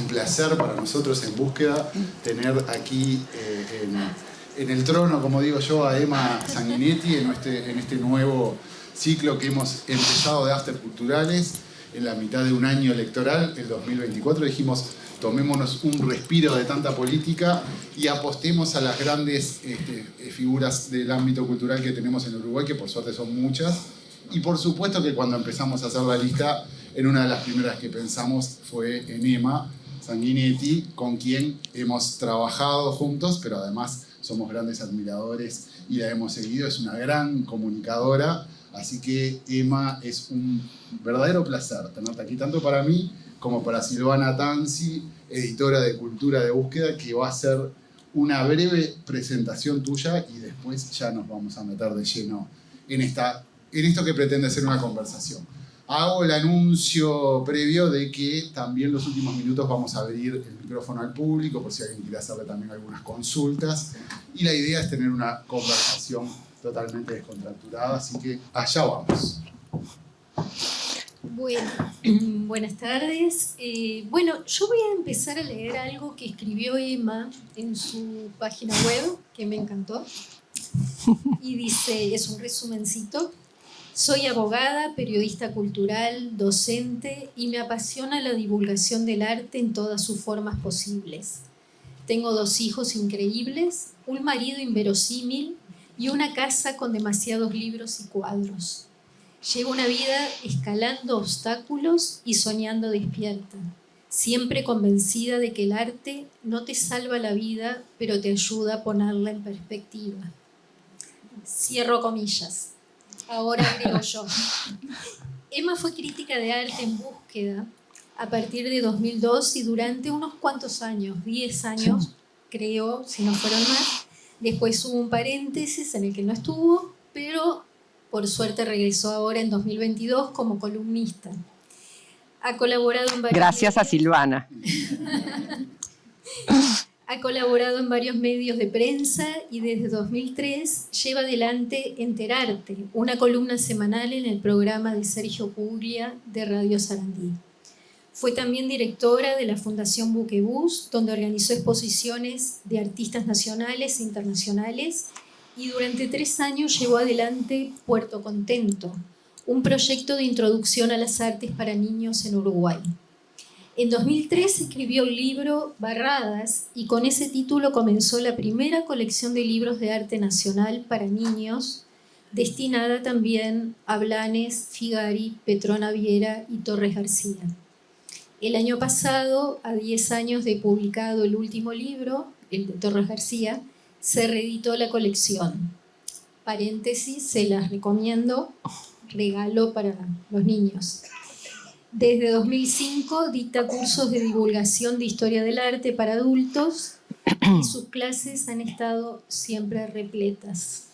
un placer para nosotros en Búsqueda tener aquí en el trono, como digo yo, a Emma Sanguinetti en este nuevo ciclo que hemos empezado de After Culturales en la mitad de un año electoral, el 2024. Dijimos, tomémonos un respiro de tanta política y apostemos a las grandes figuras del ámbito cultural que tenemos en Uruguay, que por suerte son muchas. Y por supuesto que cuando empezamos a hacer la lista, en una de las primeras que pensamos fue en Emma Sanguinetti, con quien hemos trabajado juntos, pero además somos grandes admiradores y la hemos seguido. Es una gran comunicadora, así que Emma, es un verdadero placer tenerte aquí, tanto para mí como para Silvana Tanzi, editora de Cultura de Búsqueda, que va a hacer una breve presentación tuya y después ya nos vamos a meter de lleno en esto que pretende ser una conversación. Hago el anuncio previo de que también los últimos minutos vamos a abrir el micrófono al público por si alguien quiere hacerle también algunas consultas. Y la idea es tener una conversación totalmente descontracturada, así que allá vamos. Bueno, buenas tardes. Bueno, yo voy a empezar a leer algo que escribió Emma en su página web, que me encantó. Y dice, es un resumencito. Soy abogada, periodista cultural, docente y me apasiona la divulgación del arte en todas sus formas posibles. Tengo 2 hijos increíbles, un marido inverosímil y una casa con demasiados libros y cuadros. Llevo una vida escalando obstáculos y soñando despierta, siempre convencida de que el arte no te salva la vida, pero te ayuda a ponerla en perspectiva. Cierro comillas. Ahora agrego yo. Emma fue crítica de arte en Búsqueda a partir de 2002 y durante unos cuantos años, 10 años, creo, si no fueron más. Después hubo un paréntesis en el que no estuvo, pero por suerte regresó ahora en 2022 como columnista. Ha colaborado en varios Gracias a Silvana. Ha colaborado en varios medios de prensa y desde 2003 lleva adelante Enterarte, una columna semanal en el programa de Sergio Puglia de Radio Sarandí. Fue también directora de la Fundación Buquebús, donde organizó exposiciones de artistas nacionales e internacionales, y durante 3 años llevó adelante Puerto Contento, un proyecto de introducción a las artes para niños en Uruguay. En 2003 escribió el libro Barradas y con ese título comenzó la primera colección de libros de arte nacional para niños, destinada también a Blanes, Figari, Petrona Viera y Torres García. El año pasado, a 10 años de publicado el último libro, el de Torres García, se reeditó la colección. Paréntesis, se las recomiendo, regalo para los niños. Desde 2005 dicta cursos de divulgación de historia del arte para adultos y sus clases han estado siempre repletas.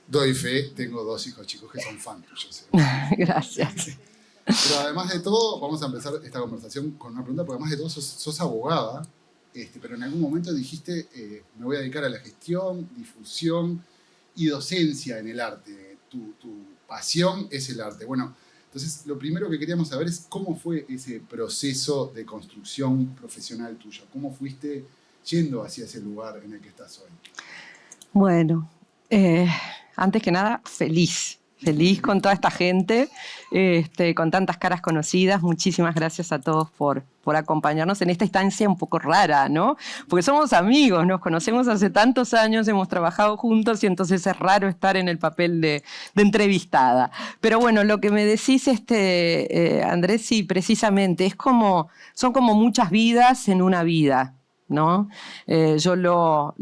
Doy fe, tengo 2 hijos chicos que son fans tuyos. Gracias. Pero además de todo, vamos a empezar esta conversación con una pregunta, porque además de todo sos abogada, pero en algún momento dijiste, me voy a dedicar a la gestión, difusión y docencia en el arte. Tu pasión es el arte. Bueno, entonces, lo primero que queríamos saber es cómo fue ese proceso de construcción profesional tuyo. ¿Cómo fuiste yendo hacia ese lugar en el que estás hoy? Bueno, antes que nada, feliz con toda esta gente, con tantas caras conocidas. Muchísimas gracias a todos por acompañarnos en esta instancia un poco rara, ¿no? Porque somos amigos, nos conocemos hace tantos años, hemos trabajado juntos y entonces es raro estar en el papel de entrevistada. Pero bueno, lo que me decís, Andrés, sí, precisamente, son como muchas vidas en una vida, ¿no? Yo lo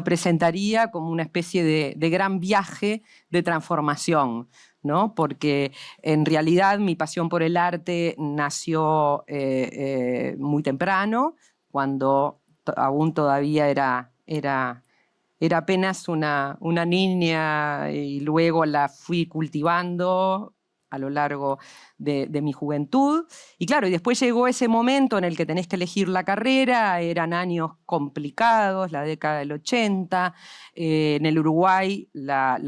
presentaría como una especie de gran viaje de transformación, ¿no? Porque en realidad mi pasión por el arte nació muy temprano, cuando aún todavía era apenas una niña, y luego la fui cultivando a lo largo de mi juventud. Y claro, y después llegó ese momento en el que tenés que elegir la carrera. Eran años complicados, la década del 80. En el Uruguay las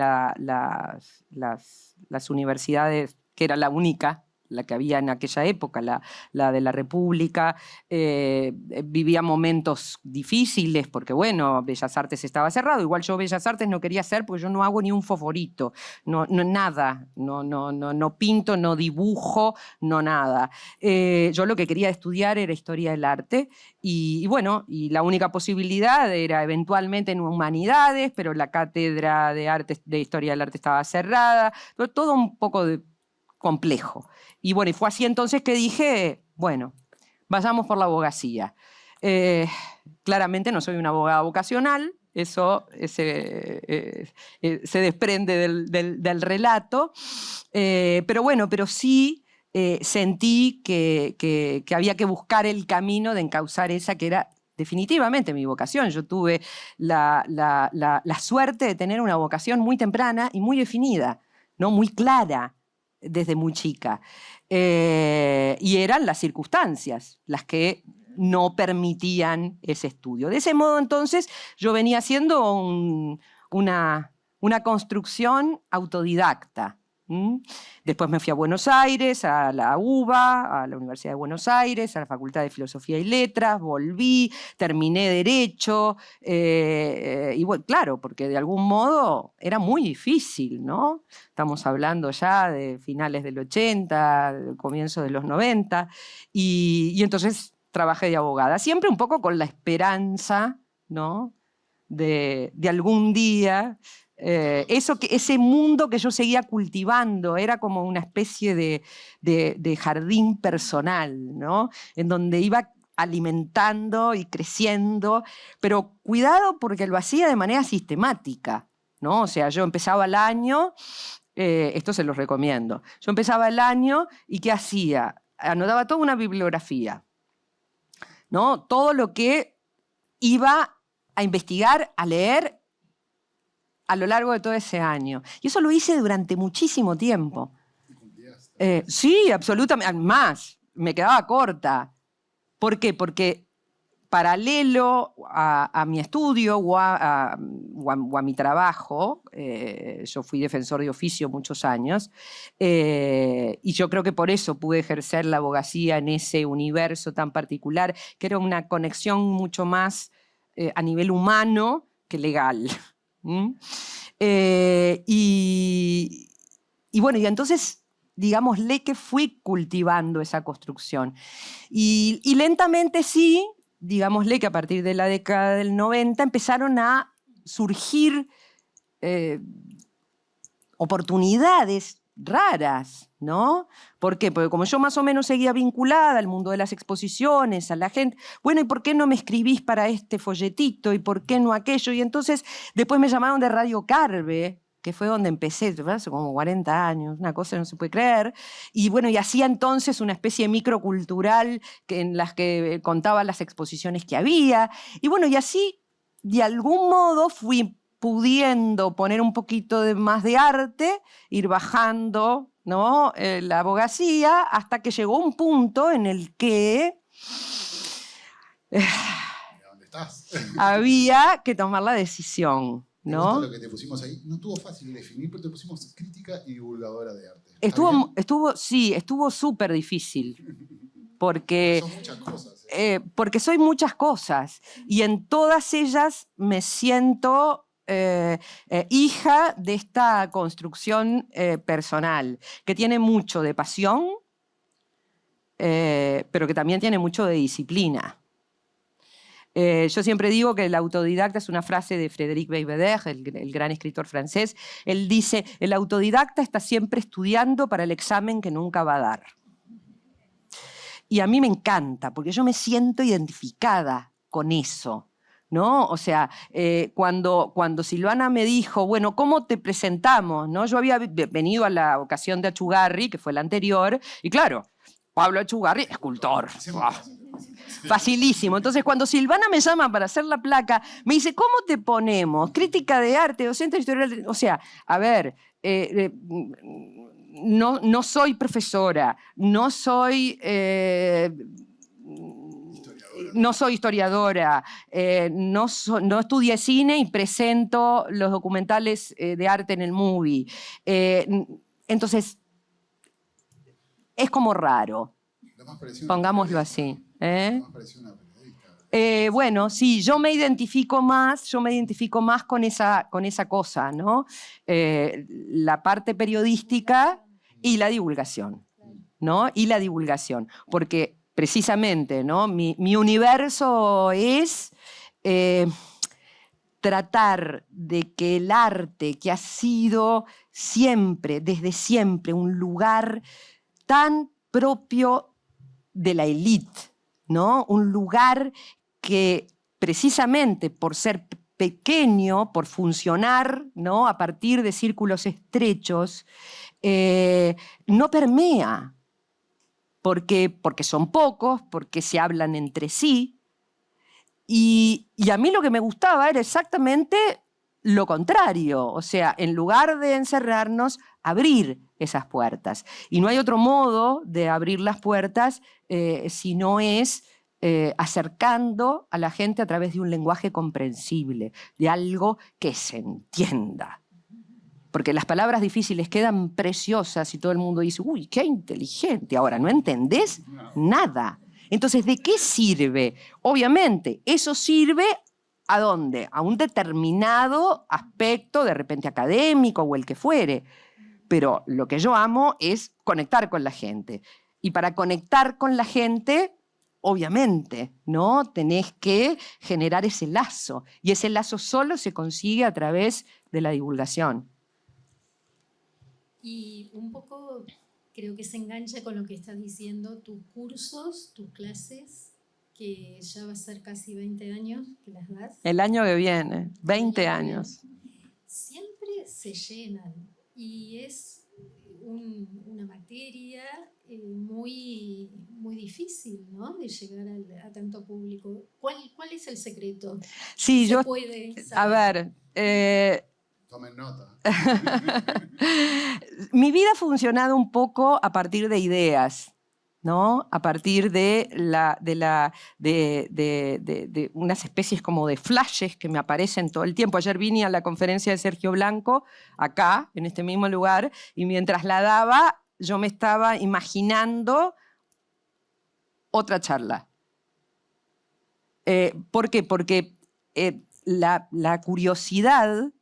universidades, que era la única la que había en aquella época, la de la República, vivía momentos difíciles porque, bueno, Bellas Artes estaba cerrado. Igual yo Bellas Artes no quería hacer porque yo no hago ni un fosforito, nada, no pinto, no dibujo, no nada. Yo lo que quería estudiar era Historia del Arte y bueno, y la única posibilidad era eventualmente en Humanidades, pero la cátedra de Historia del Arte estaba cerrada, pero todo un poco complejo. Y bueno, y fue así entonces que dije, bueno, vayamos por la abogacía. Claramente no soy una abogada vocacional, eso se desprende del relato, pero bueno, pero sí sentí que había que buscar el camino de encauzar esa que era definitivamente mi vocación. Yo tuve la suerte de tener una vocación muy temprana y muy definida, ¿no? Muy clara desde muy chica. Y eran las circunstancias las que no permitían ese estudio. De ese modo, entonces, yo venía haciendo una construcción autodidacta. Después me fui a Buenos Aires, a la UBA, a la Universidad de Buenos Aires, a la Facultad de Filosofía y Letras, volví, terminé Derecho, y bueno, claro, porque de algún modo era muy difícil, ¿no? Estamos hablando ya de finales del 80, comienzo de los 90, y entonces trabajé de abogada, siempre un poco con la esperanza, ¿no? de algún día. Ese mundo que yo seguía cultivando era como una especie de jardín personal, ¿no? En donde iba alimentando y creciendo, pero cuidado porque lo hacía de manera sistemática, ¿no? O sea, yo empezaba el año, esto se los recomiendo, yo empezaba el año y ¿qué hacía? Anotaba toda una bibliografía, ¿no? Todo lo que iba a investigar, a leer a lo largo de todo ese año. Y eso lo hice durante muchísimo tiempo. Sí, absolutamente. Más, me quedaba corta. ¿Por qué? Porque paralelo a mi estudio o a mi trabajo, yo fui defensor de oficio muchos años, y yo creo que por eso pude ejercer la abogacía en ese universo tan particular, que era una conexión mucho más a nivel humano que legal. Y bueno, y entonces, digámosle que fui cultivando esa construcción. Y lentamente sí, digámosle que a partir de la década del 90 empezaron a surgir oportunidades raras, ¿no? ¿Por qué? Porque como yo más o menos seguía vinculada al mundo de las exposiciones, a la gente, bueno, ¿y por qué no me escribís para este folletito? ¿Y por qué no aquello? Y entonces después me llamaron de Radio Carve, que fue donde empecé, hace como 40 años, una cosa que no se puede creer. Y bueno, y hacía entonces una especie de microcultural en las que contaba las exposiciones que había. Y bueno, y así, de algún modo, fui pudiendo poner un poquito más de arte, ir bajando, ¿no? La abogacía, hasta que llegó un punto en el que ¿Dónde estás? había que tomar la decisión, ¿no? Lo que te pusimos ahí no estuvo fácil de definir, pero te pusimos crítica y divulgadora de arte. Estuvo súper difícil. Porque son muchas cosas. Porque soy muchas cosas. Y en todas ellas me siento hija de esta construcción personal, que tiene mucho de pasión, pero que también tiene mucho de disciplina. Yo siempre digo que el autodidacta es una frase de Frédéric Beigbeder, el gran escritor francés. Él dice, el autodidacta está siempre estudiando para el examen que nunca va a dar. Y a mí me encanta, porque yo me siento identificada con eso, ¿no? O sea, cuando Silvana me dijo, bueno, ¿cómo te presentamos? ¿No? Yo había venido a la ocasión de Achugarri, que fue la anterior, y claro, Pablo Achugarri, escultor. Facilísimo. Entonces, cuando Silvana me llama para hacer la placa, me dice, ¿cómo te ponemos? Crítica de arte, docente de historia. O sea, a ver, no soy profesora, no soy historiadora, no estudié cine y presento los documentales de arte en el MUBI. Entonces, es como raro, Lo más parecido pongámoslo así. Lo más parecido a una periodista. Bueno, sí, yo me identifico más con esa cosa, ¿no? La parte periodística y la divulgación, ¿no? Y la divulgación, porque precisamente, ¿no? Mi universo es tratar de que el arte, que ha sido siempre, desde siempre, un lugar tan propio de la élite, ¿no? Un lugar que precisamente por ser pequeño, por funcionar, ¿no? A partir de círculos estrechos, no permea, porque son pocos, porque se hablan entre sí. Y a mí lo que me gustaba era exactamente lo contrario, o sea, en lugar de encerrarnos, abrir esas puertas. Y no hay otro modo de abrir las puertas si no es acercando a la gente a través de un lenguaje comprensible, de algo que se entienda. Porque las palabras difíciles quedan preciosas y todo el mundo dice, uy, qué inteligente. Ahora, ¿no entendés nada? Entonces, ¿de qué sirve? Obviamente, eso sirve ¿a dónde? A un determinado aspecto, de repente académico o el que fuere. Pero lo que yo amo es conectar con la gente. Y para conectar con la gente, obviamente, ¿no? Tenés que generar ese lazo. Y ese lazo solo se consigue a través de la divulgación. Y un poco creo que se engancha con lo que estás diciendo, tus cursos, tus clases, que ya va a ser casi 20 años que las das. El año que viene, 20 años. Siempre se llenan y es una materia muy, muy difícil, ¿no? De llegar a tanto público. ¿Cuál es el secreto? Sí, ¿Se puede saber? A ver... Tomen nota. Mi vida ha funcionado un poco a partir de ideas, ¿no? A partir de unas especies como de flashes que me aparecen todo el tiempo. Ayer vine a la conferencia de Sergio Blanco, acá, en este mismo lugar, y mientras la daba, yo me estaba imaginando otra charla. ¿Por qué? Porque la curiosidad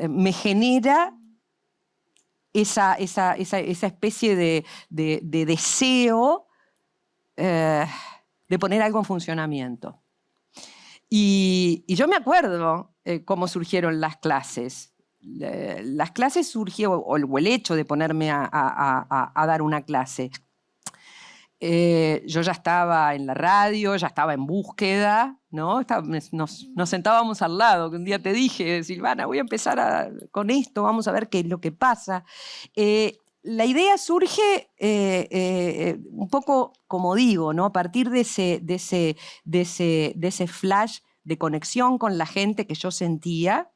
me genera esa especie de deseo de poner algo en funcionamiento. Y yo me acuerdo cómo surgieron las clases. Las clases surgieron, o el hecho de ponerme a dar una clase. Yo ya estaba en la radio, ya estaba en búsqueda, ¿no? Nos sentábamos al lado, que un día te dije, Silvana, voy a empezar con esto, vamos a ver qué es lo que pasa. La idea surge un poco, como digo, ¿no? A partir de ese flash de conexión con la gente que yo sentía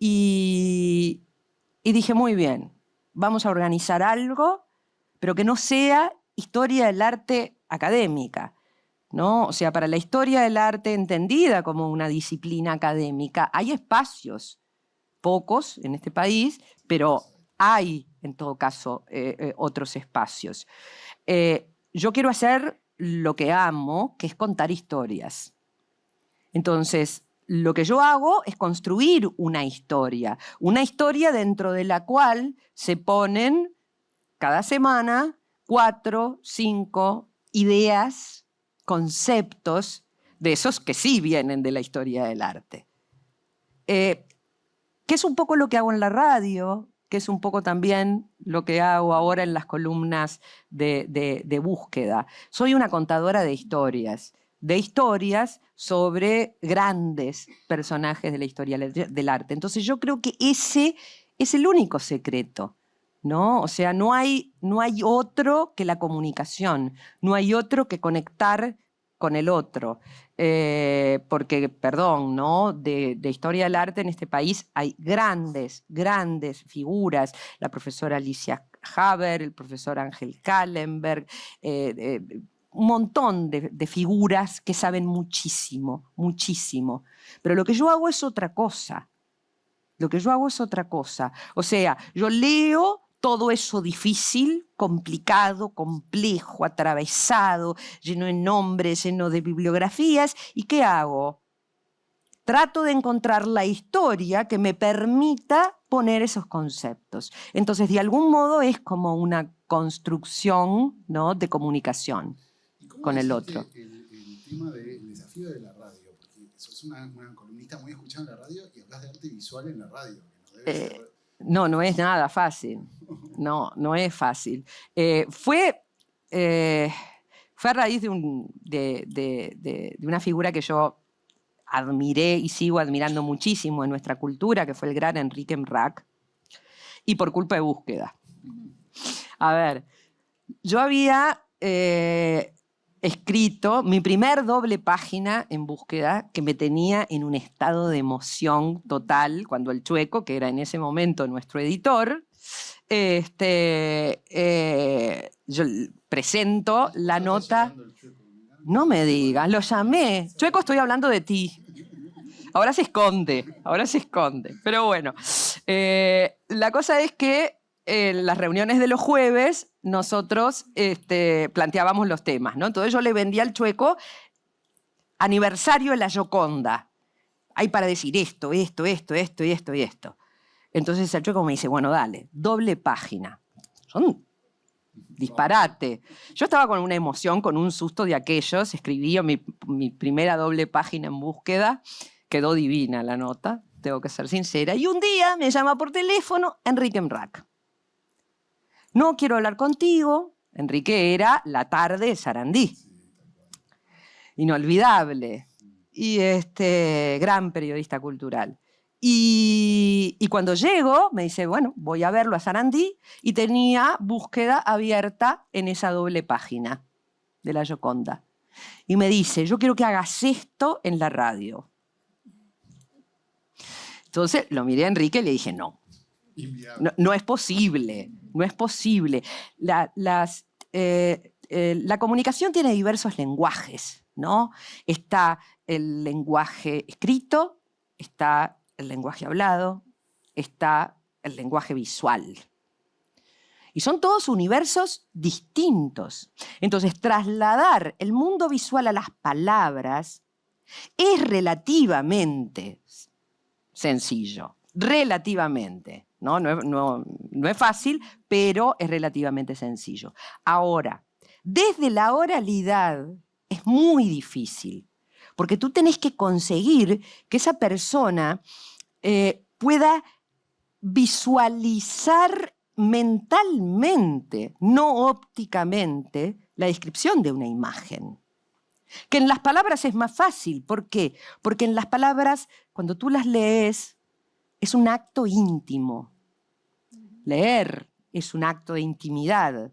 y dije, muy bien, vamos a organizar algo, pero que no sea historia del arte académica, ¿no? O sea, para la historia del arte entendida como una disciplina académica, hay espacios, pocos en este país, pero hay, en todo caso, otros espacios. Yo quiero hacer lo que amo, que es contar historias. Entonces, lo que yo hago es construir una historia dentro de la cual se ponen cada semana 4, 5 ideas, conceptos, de esos que sí vienen de la historia del arte. Que es un poco lo que hago en la radio, que es un poco también lo que hago ahora en las columnas de búsqueda. Soy una contadora de historias sobre grandes personajes de la historia del arte. Entonces yo creo que ese es el único secreto, ¿no? O sea, no hay otro que la comunicación, no hay otro que conectar con el otro. Porque, perdón, ¿no? De historia del arte en este país hay grandes figuras. La profesora Alicia Haber, el profesor Ángel Kallenberg, un montón de figuras que saben muchísimo. Pero lo que yo hago es otra cosa. O sea, yo leo todo eso difícil, complicado, complejo, atravesado, lleno de nombres, lleno de bibliografías. ¿Y qué hago? Trato de encontrar la historia que me permita poner esos conceptos. Entonces, de algún modo es como una construcción, ¿no?, de comunicación con el otro. El tema del desafío de la radio, porque sos una columnista muy escuchada en la radio y hablas de arte visual en la radio, que no debe ser... No es nada fácil. No es fácil. Fue a raíz de una figura que yo admiré y sigo admirando muchísimo en nuestra cultura, que fue el gran Enrique Mrac, y por culpa de Búsqueda. A ver, yo había escrito mi primer doble página en Búsqueda, que me tenía en un estado de emoción total, cuando el Chueco, que era en ese momento nuestro editor, yo presento la nota... No me digas, lo llamé. Chueco, estoy hablando de ti. Ahora se esconde. Pero bueno, la cosa es que en las reuniones de los jueves nosotros planteábamos los temas, ¿no? Entonces yo le vendía al Chueco aniversario de la Gioconda. Hay para decir esto. Entonces el Chueco me dice, bueno, dale, doble página. Son disparate. Yo estaba con una emoción, con un susto de aquellos. Escribí mi primera doble página en Búsqueda. Quedó divina la nota, tengo que ser sincera. Y un día me llama por teléfono Enrique Mrac. No quiero hablar contigo. Enrique era La Tarde de Sarandí. Inolvidable. Y gran periodista cultural. Y cuando llego, me dice, bueno, voy a verlo a Sarandí, y tenía Búsqueda abierta en esa doble página de la Gioconda. Y me dice, yo quiero que hagas esto en la radio. Entonces lo miré a Enrique y le dije, no es posible, no es posible. La comunicación tiene diversos lenguajes, ¿no? Está el lenguaje escrito, está el lenguaje hablado, está el lenguaje visual. Y son todos universos distintos. Entonces, trasladar el mundo visual a las palabras es relativamente sencillo. Relativamente. No es fácil, pero es relativamente sencillo. Ahora, desde la oralidad es muy difícil, porque tú tenés que conseguir que esa persona pueda visualizar mentalmente, no ópticamente, la descripción de una imagen. Que en las palabras es más fácil. ¿Por qué? Porque en las palabras, cuando tú las lees, es un acto íntimo. Leer es un acto de intimidad.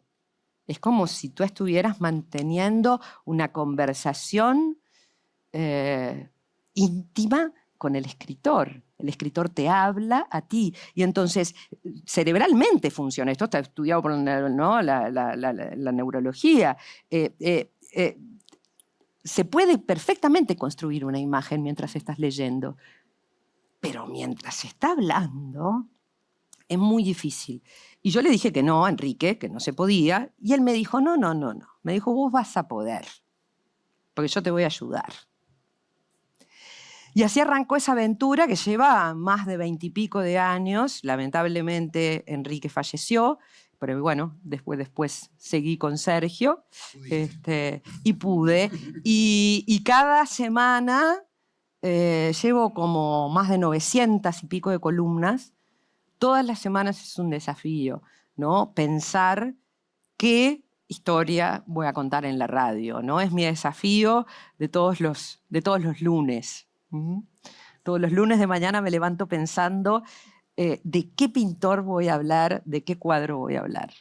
Es como si tú estuvieras manteniendo una conversación íntima con el escritor. El escritor te habla a ti. Y entonces, cerebralmente funciona. Esto está estudiado por la neurología. Se puede perfectamente construir una imagen mientras estás leyendo. Pero mientras se está hablando, es muy difícil. Y yo le dije que no a Enrique, que no se podía. Y él me dijo, no. Me dijo, vos vas a poder, porque yo te voy a ayudar. Y así arrancó esa aventura que lleva más de 20 y pico de años. Lamentablemente Enrique falleció, pero bueno, después seguí con Sergio y pude. Y cada semana llevo como más de 900 y pico de columnas. Todas las semanas es un desafío, ¿no? Pensar qué historia voy a contar en la radio, ¿no? Es mi desafío de todos los lunes. Todos los lunes de mañana me levanto pensando de qué pintor voy a hablar, de qué cuadro voy a hablar.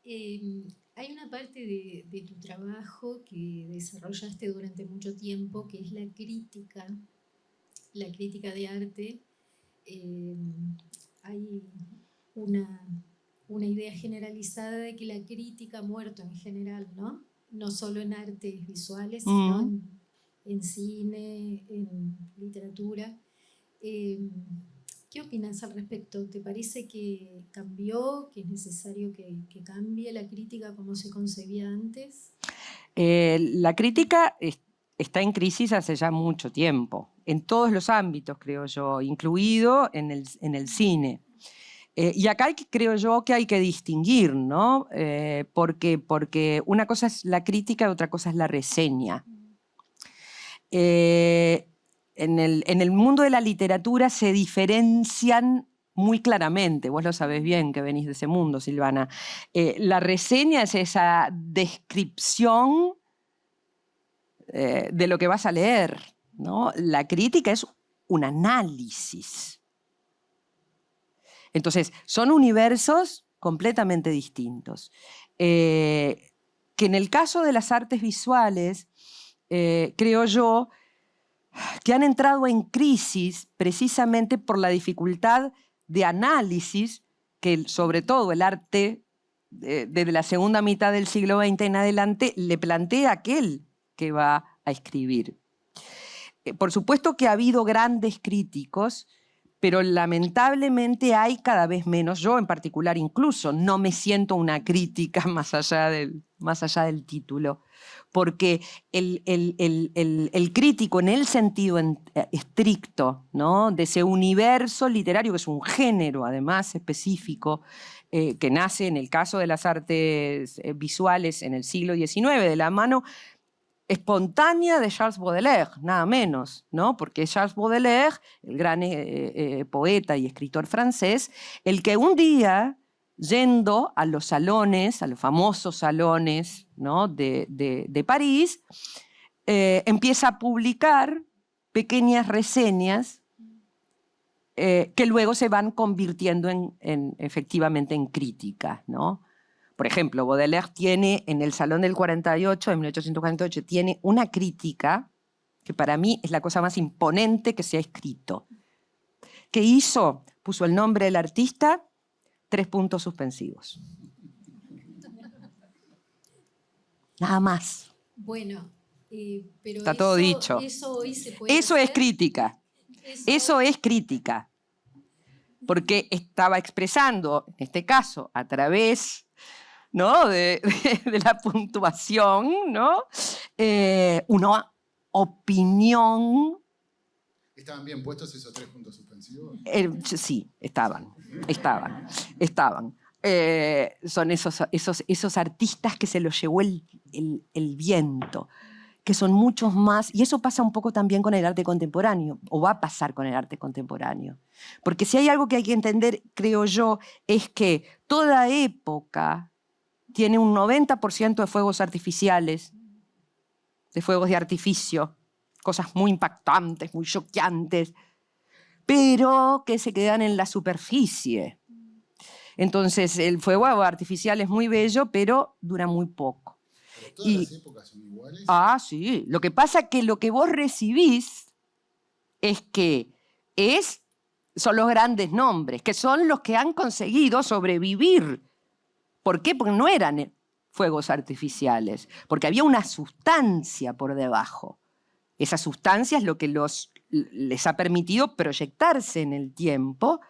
Hay una parte de tu trabajo que desarrollaste durante mucho tiempo, que es la crítica de arte. Hay una idea generalizada de que la crítica ha muerto en general, ¿no? No solo en artes visuales, sino en cine, en literatura. ¿Qué opinas al respecto? ¿Te parece que cambió, que es necesario que cambie la crítica como se concebía antes? La crítica está en crisis hace ya mucho tiempo, en todos los ámbitos, creo yo, incluido en el cine. Y acá creo yo que hay que distinguir, ¿no? Porque una cosa es la crítica y otra cosa es la reseña. En el mundo de la literatura se diferencian muy claramente, vos lo sabés bien que venís de ese mundo, Silvana. La reseña es esa descripción de lo que vas a leer, ¿no? La crítica es un análisis. Entonces, son universos completamente distintos. Que en el caso de las artes visuales, creo yo, que han entrado en crisis precisamente por la dificultad de análisis que sobre todo el arte desde la segunda mitad del siglo XX en adelante le plantea a aquel que va a escribir. Por supuesto que ha habido grandes críticos, pero lamentablemente hay cada vez menos. Yo en particular incluso no me siento una crítica más allá del título, porque el crítico en el sentido estricto, ¿no?, de ese universo literario, que es un género además específico, que nace en el caso de las artes visuales en el siglo XIX, de la mano espontánea de Charles Baudelaire, nada menos, ¿no? Porque es Charles Baudelaire, el gran poeta y escritor francés, el que un día, yendo a los salones, a los famosos salones, ¿no?, de París, empieza a publicar pequeñas reseñas que luego se van convirtiendo efectivamente en crítica, ¿no? Por ejemplo, Baudelaire tiene en el Salón del 48, de 1848, tiene una crítica que para mí es la cosa más imponente que se ha escrito. ¿Qué hizo? Puso el nombre del artista, 3 puntos suspensivos. Nada más. Bueno, pero está todo dicho. Eso hoy se puede Eso hacer. Es crítica. Eso es crítica. Porque estaba expresando, en este caso, a través, ¿no?, de la puntuación, ¿no?, una opinión. ¿Estaban bien puestos esos 3 puntos suspensivos? Sí, estaban. Son esos artistas que se los llevó el viento, que son muchos más, y eso pasa un poco también con el arte contemporáneo, o va a pasar con el arte contemporáneo. Porque si hay algo que hay que entender, creo yo, es que toda época tiene un 90% de fuegos artificiales, de fuegos de artificio, cosas muy impactantes, muy choqueantes, pero que se quedan en la superficie. Entonces, el fuego artificial es muy bello, pero dura muy poco. ¿Pero todas las épocas son iguales? Ah, sí. Lo que pasa es que lo que vos recibís es que son los grandes nombres, que son los que han conseguido sobrevivir. ¿Por qué? Porque no eran fuegos artificiales, porque había una sustancia por debajo. Esa sustancia es lo que les ha permitido proyectarse en el tiempo,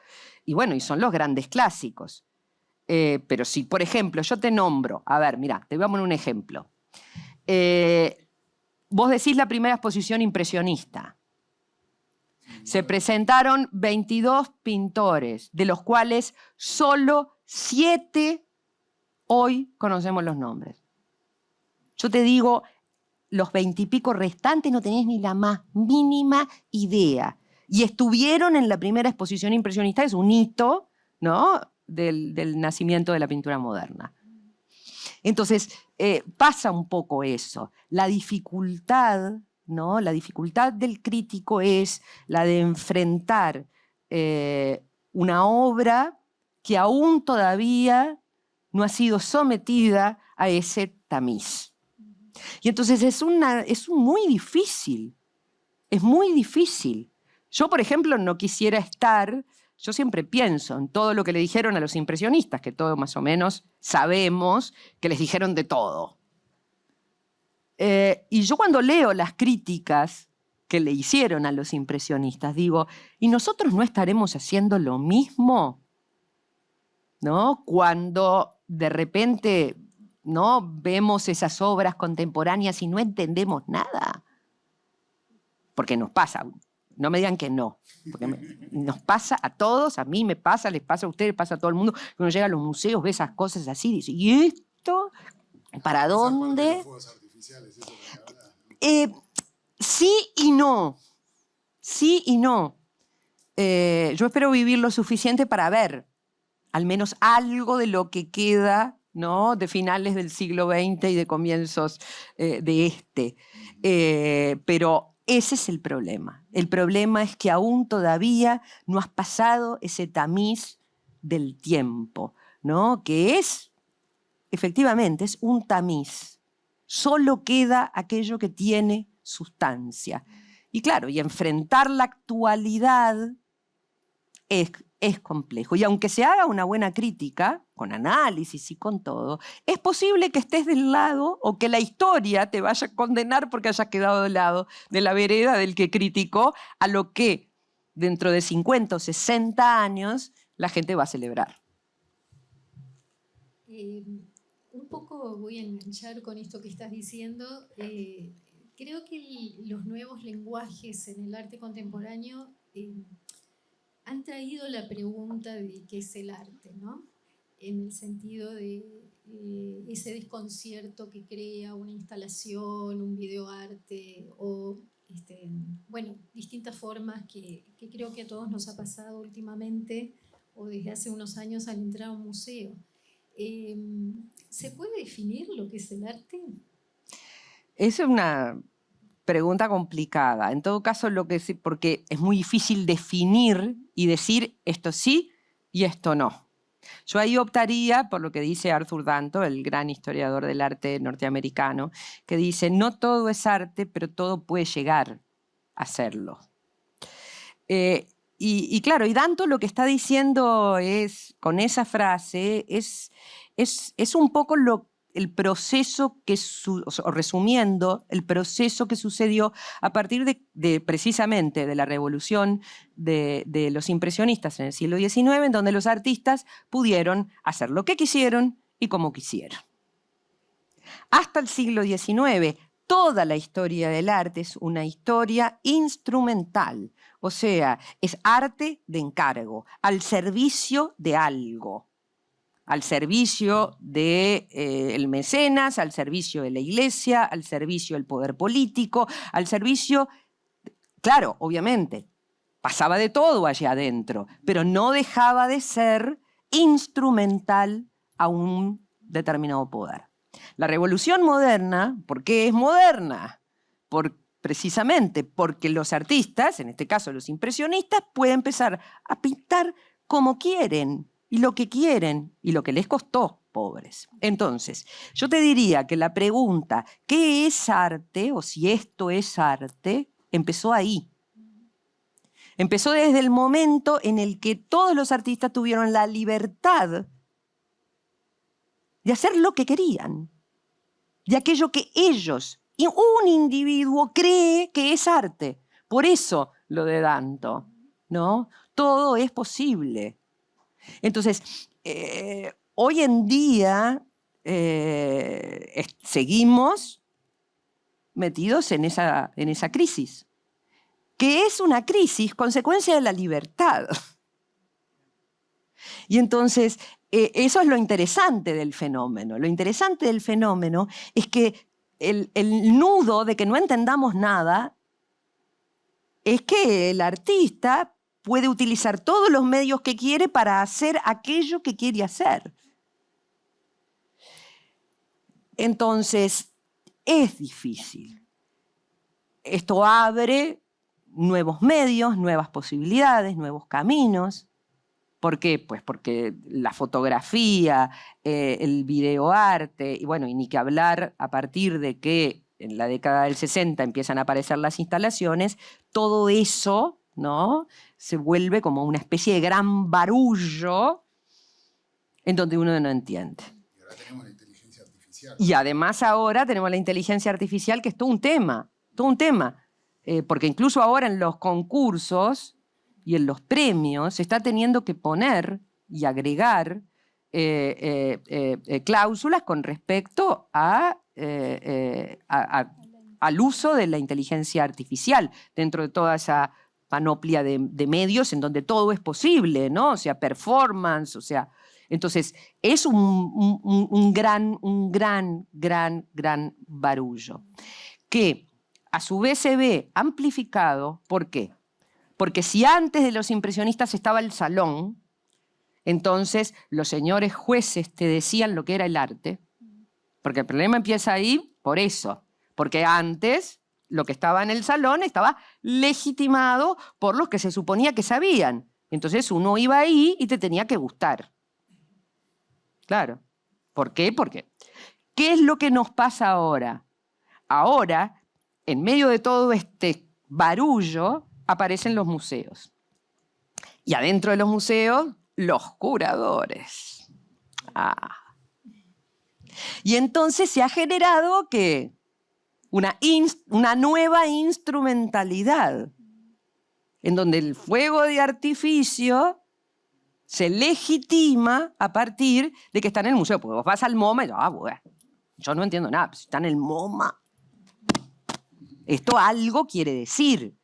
y bueno, y son los grandes clásicos. Pero si, por ejemplo, yo te nombro, a ver, mirá, te voy a poner un ejemplo. Vos decís la primera exposición impresionista. Se presentaron 22 pintores, de los cuales solo 7 hoy conocemos los nombres. Yo te digo, los 20 y pico restantes no tenés ni la más mínima idea. Y estuvieron en la primera exposición impresionista, es un hito, ¿no?, del nacimiento de la pintura moderna. Entonces, pasa un poco eso. La dificultad, ¿no?, la dificultad del crítico es la de enfrentar una obra que aún todavía no ha sido sometida a ese tamiz. Y entonces es muy difícil, es muy difícil. Yo, por ejemplo, no quisiera estar, yo siempre pienso en todo lo que le dijeron a los impresionistas, que todos más o menos sabemos que les dijeron de todo. Y yo cuando leo las críticas que le hicieron a los impresionistas. Digo, ¿y nosotros no estaremos haciendo lo mismo? ¿No? Cuando de repente, ¿no?, vemos esas obras contemporáneas y no entendemos nada. Porque nos pasa. No me digan que no. Porque nos pasa a todos, a mí me pasa, les pasa a ustedes, les pasa a todo el mundo. Uno llega a los museos, ve esas cosas así y dice, ¿y esto? ¿Para dónde? Los fuegos artificiales, eso que habla. Sí y no. Sí y no. Yo espero vivir lo suficiente para ver al menos algo de lo que queda, ¿no?, de finales del siglo XX y de comienzos de este. Pero ese es el problema. El problema es que aún todavía no has pasado ese tamiz del tiempo, ¿no?, que es, efectivamente, es un tamiz. Solo queda aquello que tiene sustancia. Y claro, y enfrentar la actualidad es complejo. Y aunque se haga una buena crítica, con análisis y con todo, es posible que estés del lado o que la historia te vaya a condenar porque hayas quedado del lado de la vereda del que criticó a lo que dentro de 50 o 60 años la gente va a celebrar. Un poco voy a enganchar con esto que estás diciendo. Creo que los nuevos lenguajes en el arte contemporáneo han traído la pregunta de qué es el arte, ¿no? En el sentido de ese desconcierto que crea una instalación, un videoarte o bueno, distintas formas que creo que a todos nos ha pasado últimamente o desde hace unos años al entrar a un museo. ¿Se puede definir lo que es el arte? Es una pregunta complicada. En todo caso, porque es muy difícil definir y decir esto sí y esto no. Yo ahí optaría por lo que dice Arthur Danto, el gran historiador del arte norteamericano, que dice, no todo es arte, pero todo puede llegar a serlo. Y claro, y Danto lo que está diciendo es, con esa frase, es un poco el proceso o resumiendo, el proceso que sucedió a partir de precisamente de la revolución de los impresionistas en el siglo XIX, en donde los artistas pudieron hacer lo que quisieron y como quisieron. Hasta el siglo XIX, toda la historia del arte es una historia instrumental, o sea, es arte de encargo, al servicio de algo. Al servicio del mecenas, al servicio de la iglesia, al servicio del poder político, al servicio, claro, obviamente, pasaba de todo allá adentro, pero no dejaba de ser instrumental a un determinado poder. La revolución moderna, ¿por qué es moderna? Precisamente porque los artistas, en este caso los impresionistas, pueden empezar a pintar como quieren, y lo que quieren, y lo que les costó, pobres. Entonces, yo te diría que la pregunta, ¿qué es arte? O si esto es arte, empezó ahí. Empezó desde el momento en el que todos los artistas tuvieron la libertad de hacer lo que querían, de aquello que ellos, y un individuo cree que es arte. Por eso lo de Danto, ¿no? Todo es posible. Entonces, hoy en día seguimos metidos en esa crisis, que es una crisis consecuencia de la libertad. Y entonces, eso es lo interesante del fenómeno. Lo interesante del fenómeno es que el nudo de que no entendamos nada es que el artista puede utilizar todos los medios que quiere para hacer aquello que quiere hacer. Entonces, es difícil. Esto abre nuevos medios, nuevas posibilidades, nuevos caminos. ¿Por qué? Pues porque la fotografía, el videoarte, y bueno, y ni que hablar a partir de que en la década del 60 empiezan a aparecer las instalaciones, todo eso, ¿no?, se vuelve como una especie de gran barullo en donde uno no entiende. Y ahora tenemos la inteligencia artificial. Y además ahora tenemos la inteligencia artificial, que es todo un tema, todo un tema. porque incluso ahora en los concursos y en los premios se está teniendo que poner y agregar cláusulas con respecto al uso de la inteligencia artificial dentro de toda esa panoplia de medios en donde todo es posible, ¿no? O sea, performance, o sea... Entonces, es un gran barullo que a su vez se ve amplificado. ¿Por qué? Porque si antes de los impresionistas estaba el salón, entonces los señores jueces te decían lo que era el arte, porque el problema empieza ahí por eso, porque antes lo que estaba en el salón estaba legitimado por los que se suponía que sabían. Entonces uno iba ahí y te tenía que gustar. Claro. ¿Por qué? Porque ¿qué es lo que nos pasa ahora? Ahora, en medio de todo este barullo, aparecen los museos. Y adentro de los museos, los curadores. Y entonces se ha generado ¿qué? Una nueva instrumentalidad, en donde el fuego de artificio se legitima a partir de que está en el museo. Porque vos vas al MoMA y bueno, yo no entiendo nada, pero si está en el MoMA, esto algo quiere decir.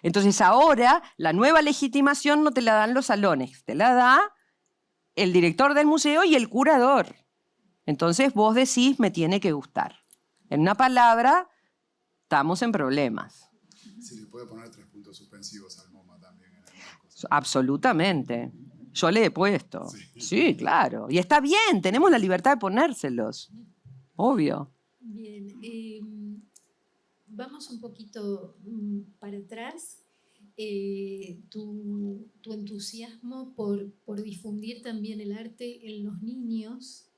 Entonces ahora la nueva legitimación no te la dan los salones, te la da el director del museo y el curador. Entonces vos decís, me tiene que gustar. En una palabra, estamos en problemas. Se le puede poner 3 puntos suspensivos al MoMA también. Absolutamente. Yo le he puesto. Sí, claro. Y está bien, tenemos la libertad de ponérselos. Obvio. Bien. Vamos un poquito para atrás. Tu entusiasmo por difundir también el arte en los niños,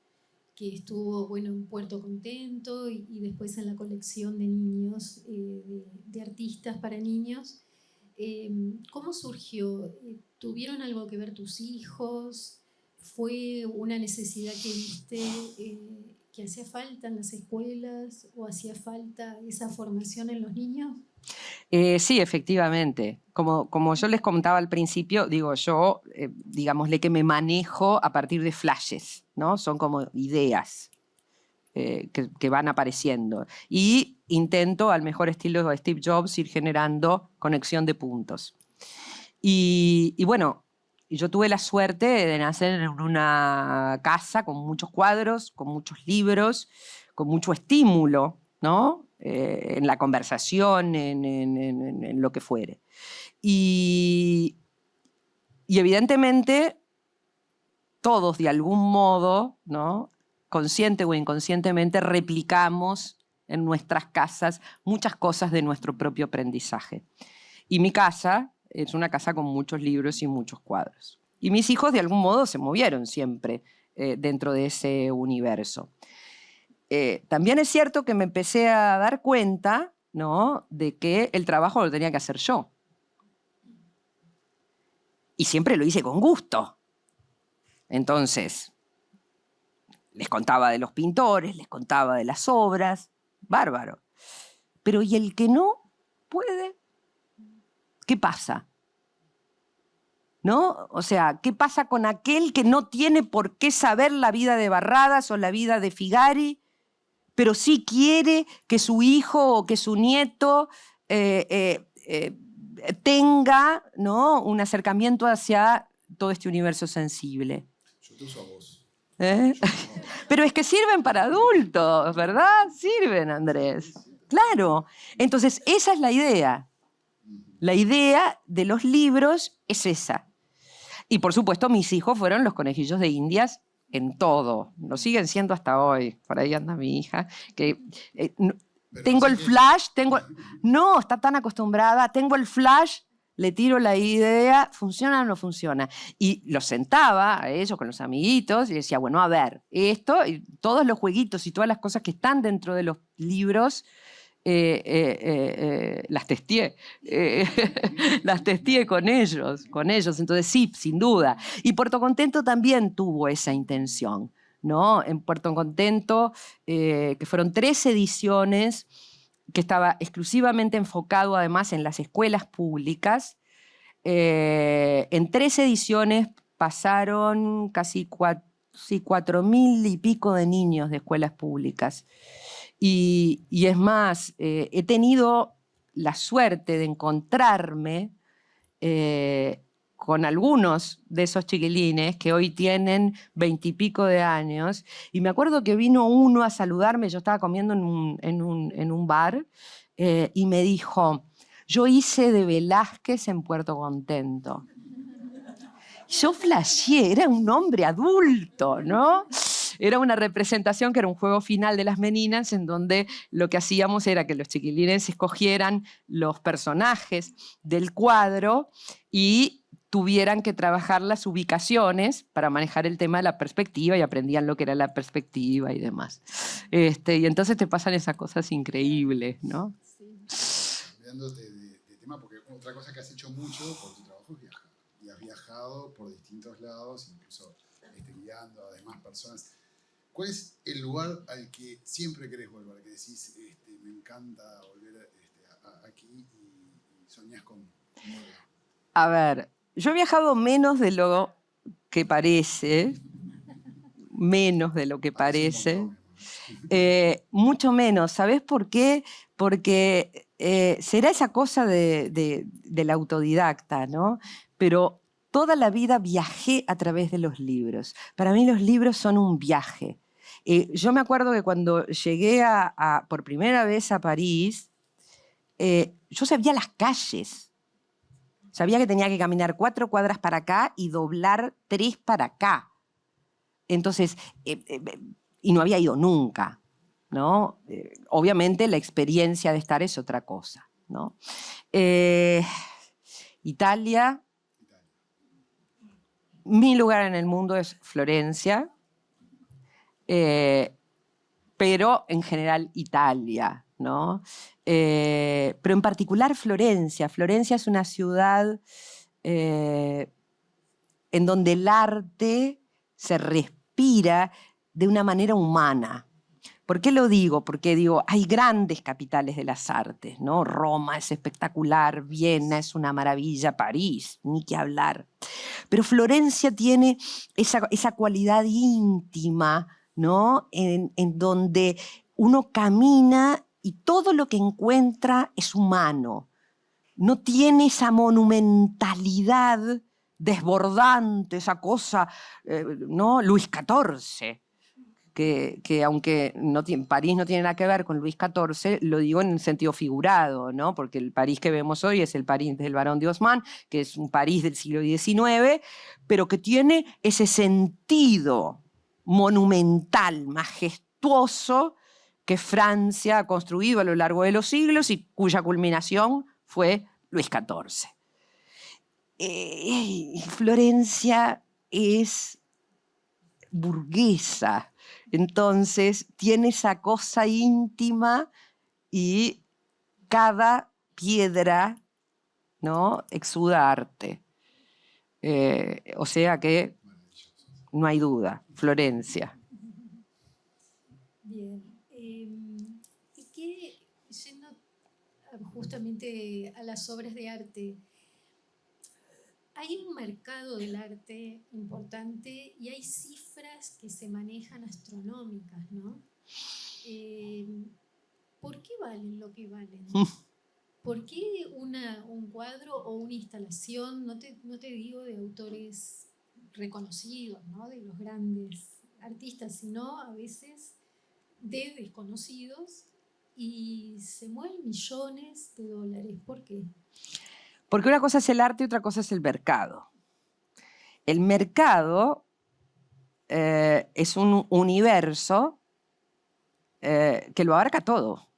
que estuvo bueno, en Puerto Contento y después en la colección de niños, de artistas para niños. ¿Cómo surgió? ¿Tuvieron algo que ver tus hijos? ¿Fue una necesidad que viste que hacía falta en las escuelas o hacía falta esa formación en los niños? Sí, efectivamente. Como yo les contaba al principio, digo yo, digámosle que me manejo a partir de flashes, ¿no? Son como ideas que van apareciendo. Y intento, al mejor estilo de Steve Jobs, ir generando conexión de puntos. Y bueno, yo tuve la suerte de nacer en una casa con muchos cuadros, con muchos libros, con mucho estímulo, ¿no? En la conversación, en lo que fuere. Y evidentemente todos de algún modo, ¿no? Consciente o inconscientemente, replicamos en nuestras casas muchas cosas de nuestro propio aprendizaje. Y mi casa es una casa con muchos libros y muchos cuadros. Y mis hijos de algún modo se movieron siempre dentro de ese universo. También es cierto que me empecé a dar cuenta, ¿no? De que el trabajo lo tenía que hacer yo. Y siempre lo hice con gusto. Entonces, les contaba de los pintores, les contaba de las obras, bárbaro. Pero ¿y el que no puede? ¿Qué pasa? ¿No? O sea, ¿qué pasa con aquel que no tiene por qué saber la vida de Barradas o la vida de Figari, pero sí quiere que su hijo o que su nieto tenga, ¿no? Un acercamiento hacia todo este universo sensible? Yo te uso a vos. Pero es que sirven para adultos, ¿verdad? Sirven, Andrés. Claro. Entonces, esa es la idea. La idea de los libros es esa. Y, por supuesto, mis hijos fueron los conejillos de Indias en todo. Lo siguen siendo hasta hoy. Por ahí anda mi hija, que tengo el flash, no, está tan acostumbrada, tengo el flash, le tiro la idea, ¿funciona o no funciona? Y los sentaba a ellos con los amiguitos y decía, bueno, a ver, esto, y todos los jueguitos y todas las cosas que están dentro de los libros, las testeé. Las testeé con ellos. Entonces sí, sin duda. Y Puerto Contento también tuvo esa intención, ¿no? En Puerto Contento, que fueron 3 ediciones, que estaba exclusivamente enfocado además en las escuelas públicas. En 3 ediciones pasaron casi 4.000 y pico de niños de escuelas públicas. Y es más, he tenido la suerte de encontrarme con algunos de esos chiquilines que hoy tienen 20 y pico de años. Y me acuerdo que vino uno a saludarme, yo estaba comiendo en un bar, y me dijo, yo hice de Velázquez en Puerto Contento. Yo flasheé, era un hombre adulto, ¿no? Era una representación que era un juego final de las meninas en donde lo que hacíamos era que los chiquilines escogieran los personajes del cuadro y tuvieran que trabajar las ubicaciones para manejar el tema de la perspectiva y aprendían lo que era la perspectiva y demás. Y entonces te pasan esas cosas increíbles, ¿no? Cambiando de tema, porque otra cosa que has hecho mucho por tu trabajo es viajar. Y has viajado por distintos lados, incluso guiando a demás personas. ¿Cuál es el lugar al que siempre querés volver? Que decís, me encanta volver aquí y soñás con volver. A ver, yo he viajado menos de lo que parece, menos de lo que parece, mucho menos. ¿Sabés por qué? Porque será esa cosa de la autodidacta, ¿no? Pero toda la vida viajé a través de los libros. Para mí los libros son un viaje. Yo me acuerdo que cuando llegué por primera vez a París, yo sabía las calles. Sabía que tenía que caminar 4 cuadras para acá y doblar 3 para acá. Entonces, y no había ido nunca, ¿no? Obviamente la experiencia de estar es otra cosa, ¿no? Italia. Mi lugar en el mundo es Florencia, pero en general Italia, ¿no? Pero en particular Florencia. Florencia es una ciudad en donde el arte se respira de una manera humana. ¿Por qué lo digo? Porque digo, hay grandes capitales de las artes, ¿no? Roma es espectacular, Viena es una maravilla, París, ni que hablar. Pero Florencia tiene esa cualidad íntima, ¿no? En donde uno camina y todo lo que encuentra es humano. No tiene esa monumentalidad desbordante, esa cosa, ¿no? Luis XIV. Que aunque París no tiene nada que ver con Luis XIV, lo digo en sentido figurado, ¿no? Porque el París que vemos hoy es el París del Barón de Haussmann, que es un París del siglo XIX, pero que tiene ese sentido monumental, majestuoso, que Francia ha construido a lo largo de los siglos y cuya culminación fue Luis XIV. Florencia es burguesa. Entonces tiene esa cosa íntima y cada piedra, ¿no? Exuda arte. O sea que no hay duda, Florencia. Bien. ¿Y qué, yendo justamente a las obras de arte, hay un mercado del arte importante y hay cifras que se manejan astronómicas, ¿no? ¿Por qué valen lo que valen? ¿Por qué un cuadro o una instalación, no te digo de autores reconocidos, ¿no? De los grandes artistas, sino a veces de desconocidos y se mueven millones de dólares? ¿Por qué? Porque una cosa es el arte y otra cosa es el mercado. El mercado es un universo que lo abarca todo.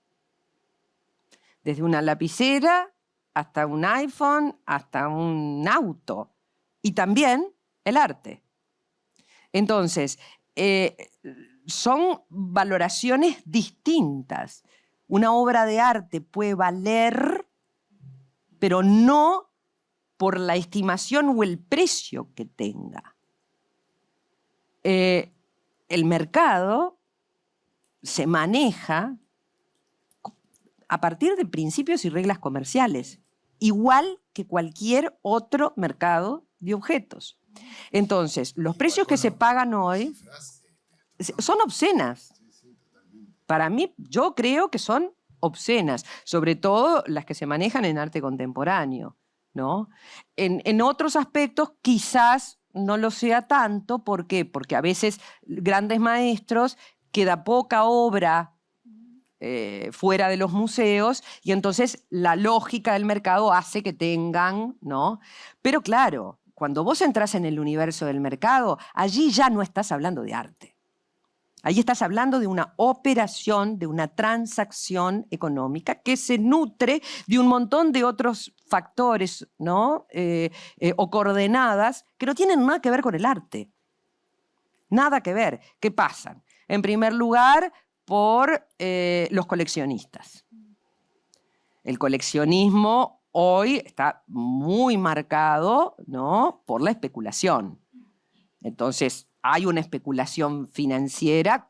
Desde una lapicera hasta un iPhone, hasta un auto. Y también el arte. Entonces, son valoraciones distintas. Una obra de arte puede valer, pero no por la estimación o el precio que tenga. El mercado se maneja a partir de principios y reglas comerciales, igual que cualquier otro mercado de objetos. Entonces, los precios que se pagan hoy son obscenas. Para mí, yo creo que son obscenas, sobre todo las que se manejan en arte contemporáneo, ¿no? En otros aspectos quizás no lo sea tanto. ¿Por qué? Porque a veces grandes maestros queda poca obra fuera de los museos y entonces la lógica del mercado hace que tengan, ¿no? Pero claro, cuando vos entras en el universo del mercado, allí ya no estás hablando de arte. Allí estás hablando de una operación, de una transacción económica que se nutre de un montón de otros factores, ¿no? O coordenadas que no tienen nada que ver con el arte. Nada que ver. ¿Qué pasan? En primer lugar, por los coleccionistas. El coleccionismo hoy está muy marcado, ¿no? Por la especulación. Entonces, hay una especulación financiera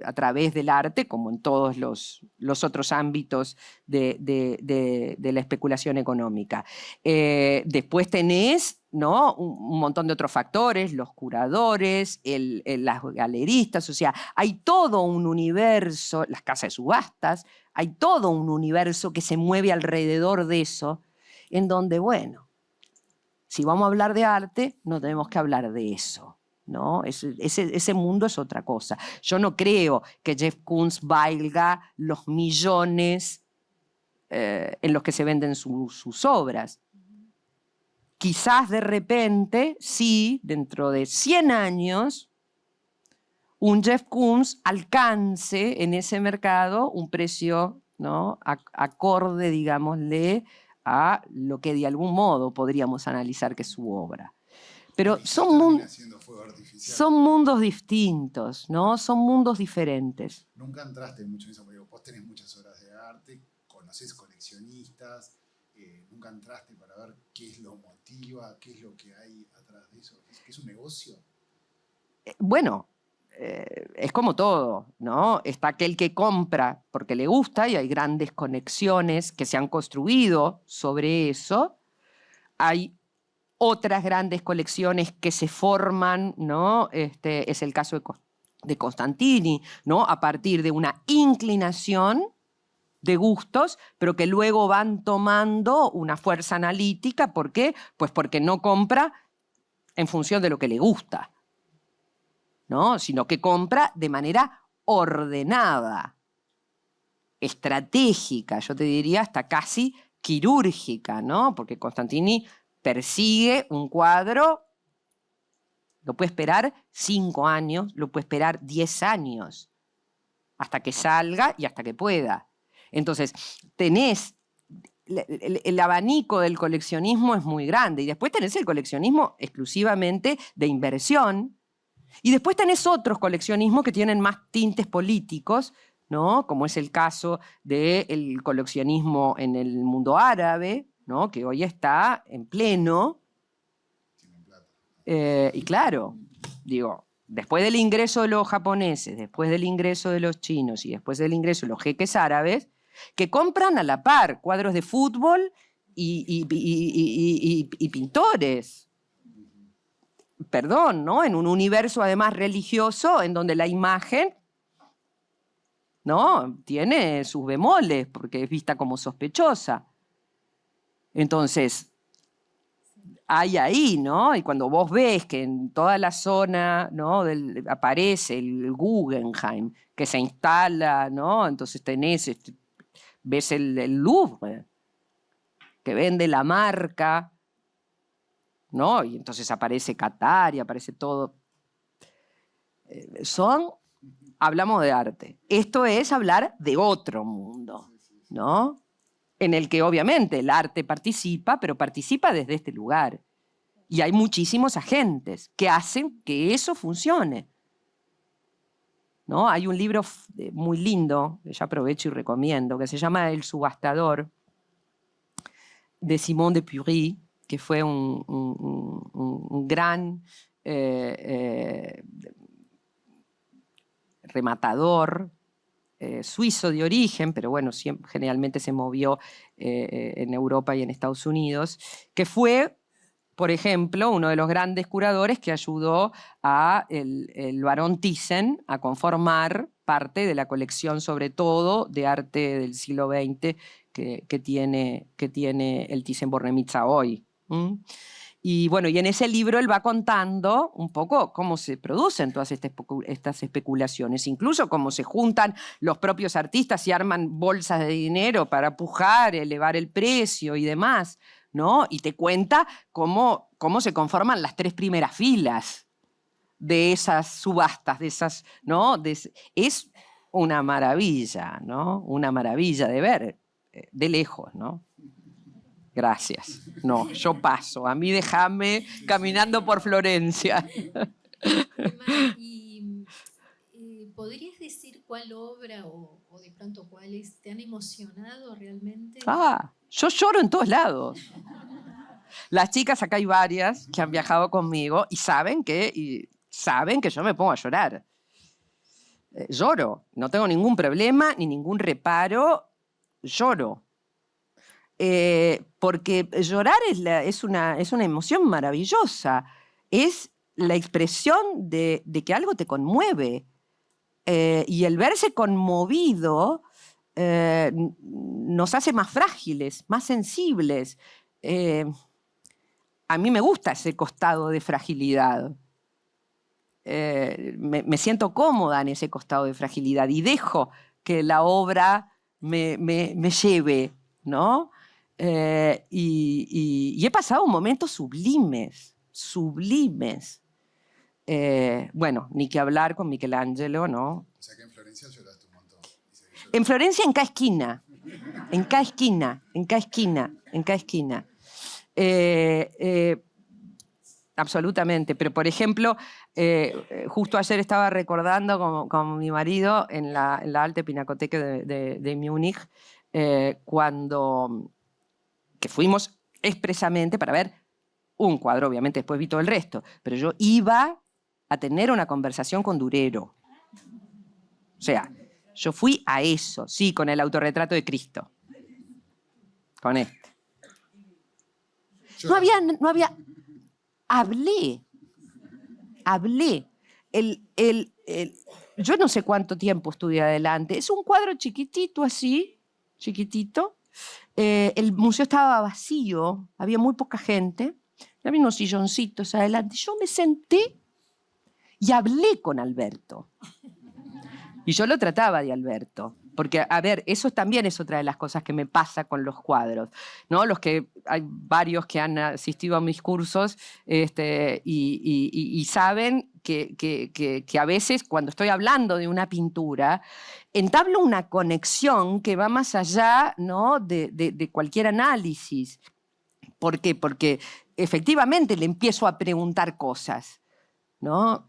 a través del arte, como en todos los otros ámbitos de la especulación económica. Después tenés, ¿no?, un montón de otros factores, los curadores, las galeristas, o sea, hay todo un universo, las casas de subastas, hay todo un universo que se mueve alrededor de eso, en donde, bueno, si vamos a hablar de arte, no tenemos que hablar de eso, ¿no? Ese mundo es otra cosa. Yo no creo que Jeff Koons valga los millones en los que se venden sus obras. Quizás de repente, sí, dentro de 100 años, un Jeff Koons alcance en ese mercado un precio, ¿no?, acorde, digámosle, a lo que de algún modo podríamos analizar que es su obra. Pero son mundos distintos, ¿no? Son mundos diferentes. Nunca entraste mucho en eso, porque vos tenés muchas obras de arte, conocés coleccionistas, nunca entraste para ver qué es lo motiva, qué es lo que hay atrás de eso. ¿Es un negocio? Bueno, es como todo, ¿no? Está aquel que compra porque le gusta y hay grandes conexiones que se han construido sobre eso. Hay otras grandes colecciones que se forman, ¿no? Es el caso de Costantini, ¿no? A partir de una inclinación de gustos, pero que luego van tomando una fuerza analítica. ¿Por qué? Pues porque no compra en función de lo que le gusta, ¿no? Sino que compra de manera ordenada, estratégica, yo te diría hasta casi quirúrgica, ¿no? Porque Costantini persigue un cuadro, lo puede esperar 5 años, lo puede esperar 10 años, hasta que salga y hasta que pueda. Entonces, tenés el abanico del coleccionismo es muy grande, y después tenés el coleccionismo exclusivamente de inversión, y después tenés otros coleccionismos que tienen más tintes políticos, ¿no? Como es el caso del coleccionismo en el mundo árabe, ¿no?, que hoy está en pleno. Y claro, digo, después del ingreso de los japoneses, después del ingreso de los chinos y después del ingreso de los jeques árabes, que compran a la par cuadros de fútbol y pintores. Perdón, ¿no? En un universo además religioso en donde la imagen, ¿no?, tiene sus bemoles porque es vista como sospechosa. Entonces, hay ahí, ¿no? Y cuando vos ves que en toda la zona, ¿no?, aparece el Guggenheim, que se instala, ¿no? Entonces ves el Louvre, que vende la marca, ¿no? Y entonces aparece Qatar y aparece todo. Hablamos de arte. Esto es hablar de otro mundo, ¿no? En el que obviamente el arte participa, pero participa desde este lugar. Y hay muchísimos agentes que hacen que eso funcione, ¿no? Hay un libro muy lindo, que ya aprovecho y recomiendo, que se llama El subastador, de Simon de Pury, que fue un gran rematador suizo de origen, pero bueno, generalmente se movió en Europa y en Estados Unidos, que fue, por ejemplo, uno de los grandes curadores que ayudó a el barón Thyssen a conformar parte de la colección, sobre todo, de arte del siglo XX que tiene el Thyssen-Bornemisza hoy. Y bueno, y en ese libro él va contando un poco cómo se producen todas estas especulaciones, incluso cómo se juntan los propios artistas y arman bolsas de dinero para pujar, elevar el precio y demás, ¿no? Y te cuenta cómo se conforman las 3 primeras filas de esas subastas, de esas, ¿no? Es una maravilla, ¿no? Una maravilla de ver de lejos, ¿no? Gracias. No, yo paso. A mí déjame caminando por Florencia. ¿Y podrías decir cuál obra o de pronto cuáles te han emocionado realmente? Yo lloro en todos lados. Las chicas, acá hay varias que han viajado conmigo y saben que yo me pongo a llorar. Lloro. No tengo ningún problema ni ningún reparo. Lloro. Porque llorar es una emoción maravillosa, es la expresión de que algo te conmueve, y el verse conmovido nos hace más frágiles, más sensibles. A mí me gusta ese costado de fragilidad, me siento cómoda en ese costado de fragilidad y dejo que la obra me lleve, ¿no? Y he pasado momentos sublimes. Bueno, ni que hablar con Michelangelo, ¿no? O sea que en Florencia lloraste un montón. En Florencia, en cada esquina. En cada esquina, en cada esquina, en cada esquina. Absolutamente. Pero, por ejemplo, justo ayer estaba recordando con mi marido en la Alte Pinakothek de Múnich, que fuimos expresamente para ver un cuadro, obviamente después vi todo el resto, pero yo iba a tener una conversación con Durero. O sea, yo fui a eso, sí, con el autorretrato de Cristo. Con este. No había... Hablé. Yo no sé cuánto tiempo estuve adelante. Es un cuadro chiquitito así, chiquitito. El museo estaba vacío, había muy poca gente, había unos silloncitos adelante. Yo me senté y hablé con Alberto. Y yo lo trataba de Alberto, porque, a ver, eso también es otra de las cosas que me pasa con los cuadros, ¿no? Hay varios que han asistido a mis cursos y saben que a veces cuando estoy hablando de una pintura, entablo una conexión que va más allá, ¿no? de cualquier análisis. ¿Por qué? Porque efectivamente le empiezo a preguntar cosas, ¿no?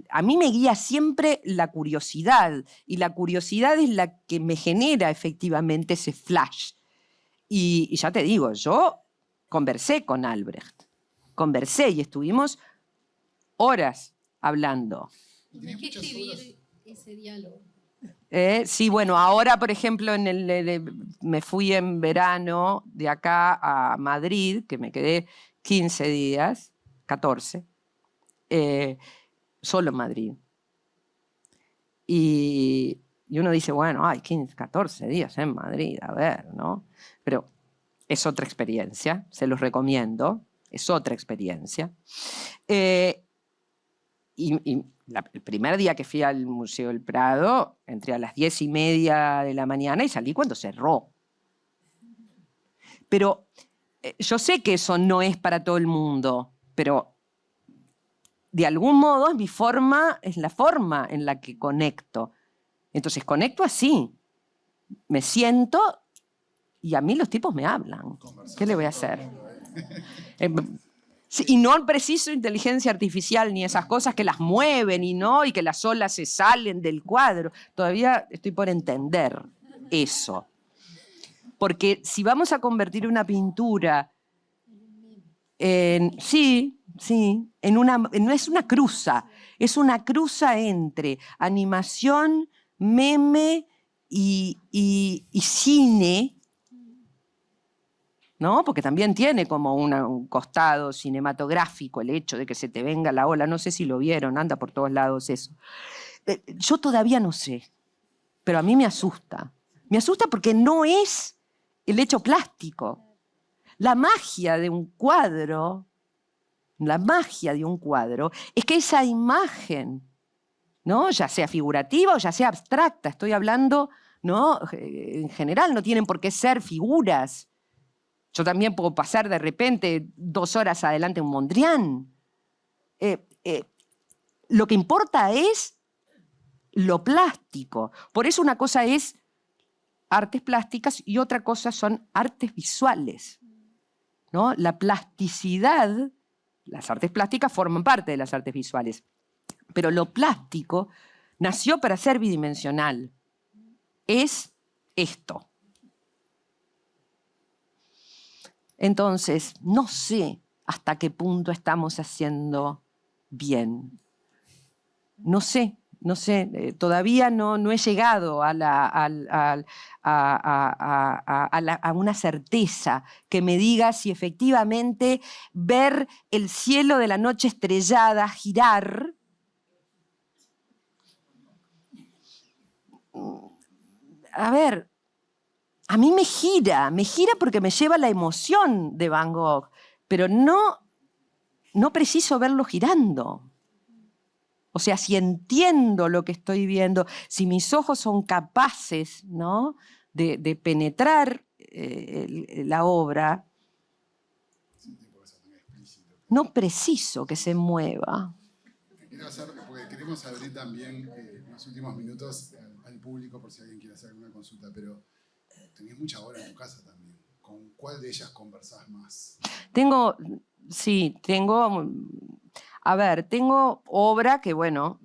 A mí me guía siempre la curiosidad, y la curiosidad es la que me genera efectivamente ese flash. Y ya te digo, yo conversé con Albrecht, y estuvimos horas hablando. Tienes que escribir ese diálogo. Sí, bueno, ahora, por ejemplo, me fui en verano de acá a Madrid, que me quedé 15 días, 14, solo en Madrid. Y uno dice, bueno, hay 15, 14 días en Madrid, a ver, ¿no? Pero es otra experiencia, se los recomiendo, es otra experiencia. El primer día que fui al Museo del Prado, entré a las 10:30 de la mañana y salí cuando cerró. Pero yo sé que eso no es para todo el mundo, pero de algún modo es la forma en la que conecto. Entonces conecto así, me siento y a mí los tipos me hablan. ¿Qué le voy a hacer? Y no preciso inteligencia artificial ni esas cosas que las mueven y que las olas se salen del cuadro. Todavía estoy por entender eso. Porque si vamos a convertir una pintura no es una cruza, es una cruza entre animación, meme y cine, ¿no? Porque también tiene como un costado cinematográfico el hecho de que se te venga la ola. No sé si lo vieron, anda por todos lados eso. Yo todavía no sé, pero a mí me asusta. Me asusta porque no es el hecho plástico. La magia de un cuadro, es que esa imagen, ¿no? Ya sea figurativa o ya sea abstracta, estoy hablando, ¿no? En general no tienen por qué ser figuras. Yo también puedo pasar de repente 2 horas adelante un Mondrian. Lo que importa es lo plástico. Por eso una cosa es artes plásticas y otra cosa son artes visuales, ¿no? La plasticidad, las artes plásticas forman parte de las artes visuales, pero lo plástico nació para ser bidimensional. Es esto. Entonces, no sé hasta qué punto estamos haciendo bien. No sé, todavía no he llegado a una certeza que me diga si efectivamente ver el cielo de la noche estrellada girar a ver, a mí me gira porque me lleva la emoción de Van Gogh, pero no preciso verlo girando. O sea, si entiendo lo que estoy viendo, si mis ojos son capaces, ¿no?, de penetrar la obra, no preciso que se mueva. Quiero hacer, porque queremos abrir también en los últimos minutos al público por si alguien quiere hacer alguna consulta, pero tenés mucha hora en tu casa también. ¿Con cuál de ellas conversás más? Tengo obra que, bueno,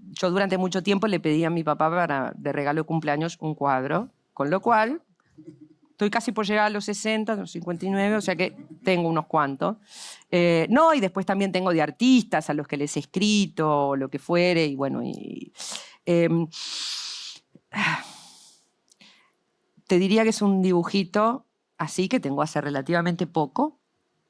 yo durante mucho tiempo le pedí a mi papá de regalo de cumpleaños un cuadro, con lo cual estoy casi por llegar a los 60, los 59, o sea que tengo unos cuantos. No, y después también tengo de artistas a los que les he escrito, o lo que fuere, y bueno, te diría que es un dibujito así que tengo hace relativamente poco.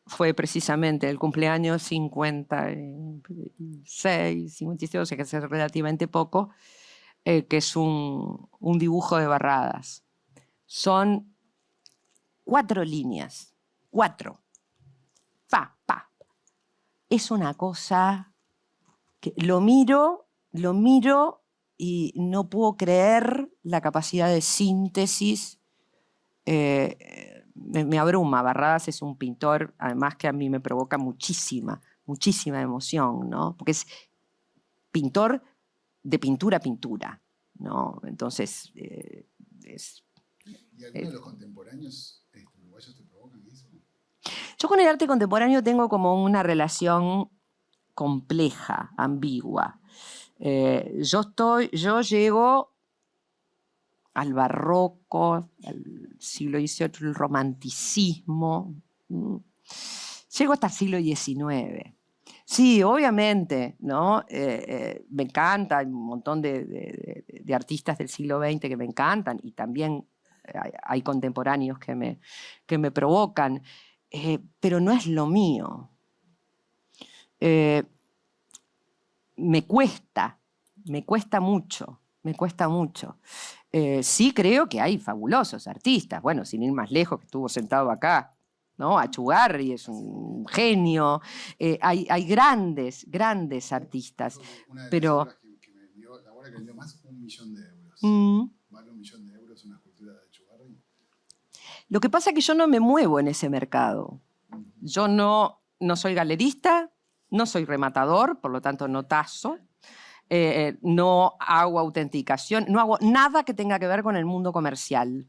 Fue precisamente el cumpleaños 56, 57, o sea que hace relativamente poco, que es un dibujo de Barradas. Son 4 líneas, 4. Pa. Es una cosa que lo miro y no puedo creer la capacidad de síntesis. Me abruma. Barradas es un pintor, además, que a mí me provoca muchísima emoción, ¿no? Porque es pintor de pintura a pintura, ¿no? Entonces, ¿Y algunos de los contemporáneos uruguayos te provocan eso? Yo con el arte contemporáneo tengo como una relación compleja, ambigua. Yo llego al barroco, al siglo XVIII, el romanticismo. Llego hasta el siglo XIX. Sí, obviamente, ¿no? Me encanta, hay un montón de artistas del siglo XX que me encantan y también hay contemporáneos que me provocan, pero no es lo mío. Me cuesta mucho. Sí creo que hay fabulosos artistas. Bueno, sin ir más lejos, que estuvo sentado acá, ¿no? Achugarri es un genio. Hay grandes artistas. Una de pero las obras que me dio, la obra que vendió más, 1 millón de euros. Vale 1 millón de euros una escultura de Achugarri. Lo que pasa es que yo no me muevo en ese mercado. Yo no soy galerista, no soy rematador, por lo tanto no taso. No hago autenticación, no hago nada que tenga que ver con el mundo comercial.